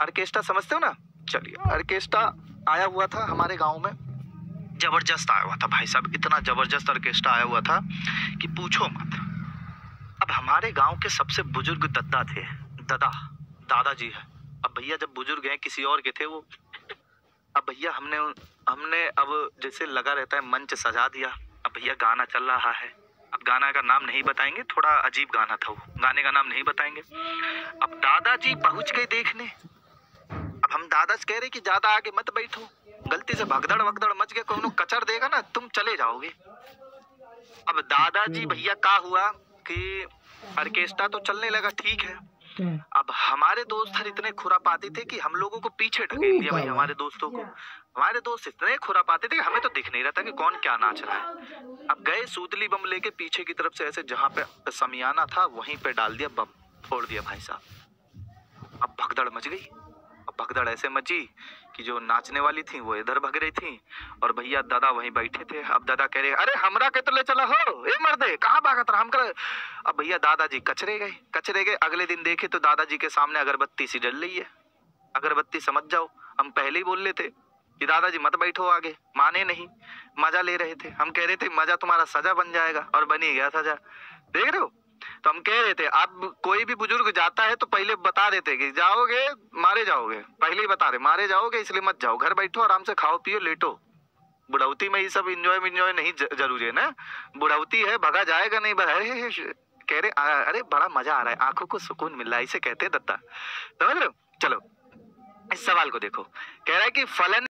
Orchestra समझते हो ना? चलिए, ऑर्केस्ट्रा आया हुआ था हमारे गांव में, जबरदस्त आया हुआ था भाई साहब, इतना जबरदस्त ऑर्केस्ट्रा आया हुआ था कि पूछो मत। अब हमारे गांव के सबसे बुजुर्ग दद्दा थे, दादाजी है। अब भैया जब बुजुर्ग हैं किसी और के थे वो, अब भैया हमने अब जैसे लगा रहता है मंच सजा दिया। अब भैया गाना चल रहा है, अब गाना का नाम नहीं बताएंगे, थोड़ा अजीब गाना था वो, गाने का नाम नहीं बताएंगे। अब दादाजी पहुंच गए देखने। अब हम दादा से कह रहे कि ज्यादा आगे मत बैठो, गलती से भगदड़ वगदड़ मच गया, कोई कचर देगा ना तुम चले जाओगे। अब दादाजी भैया का हुआ कि ऑर्केस्ट्रा तो चलने लगा, ठीक है। अब हमारे दोस्त हर इतने खुरापाती थे कि हम लोगों को पीछे ढकेल दिया भाई, हमारे दोस्तों को। हमारे दोस्त इतने खुरापाते थे कि हमें तो दिख नहीं रहा था कि कौन क्या नाच रहा है। अब गए सूतली बम लेके पीछे की तरफ से ऐसे जहाँ पे समियाना था वहीं पे डाल दिया बम, फोड़ दिया भाई साहब। अब भगदड़ मच गई। अब भगदड़ ऐसे मची कि जो नाचने वाली थी वो इधर भग रही थी और भैया दादा वहीं बैठे थे। अब दादा कह रहे अरे हमरा के तो ले चला हो, ए मर्दे कहाँ भागत रहा हम कर। अब भैया दादाजी कचरे गए। अगले दिन देखे तो दादाजी के सामने अगरबत्ती सी जल रही है। अगरबत्ती समझ जाओ, हम पहले ही बोल रहे थे कि दादाजी मत बैठो आगे, माने नहीं, मजा ले रहे थे। हम कह रहे थे मजा तुम्हारा सजा बन जाएगा, और बन ही गया सजा, देख रहे हो। तो हम कह रहे थे अब कोई भी बुजुर्ग जाता है तो पहले बता देते कि जाओगे मारे जाओगे, पहले ही बता रहे मारे जाओगे, इसलिए मत जाओ, घर बैठो आराम से खाओ पियो लेटो। बुढ़ौती में ये सब इंजॉय नहीं जरूरी है ना, बुढ़ौती है भगा जाएगा नहीं। कह रहे अरे बड़ा मजा आ रहा है, आंखों को सुकून मिल रहा है, इसे कहते हैं दत्ता, समझ रहे हो। चलो इस सवाल को देखो, कह रहा है कि फलन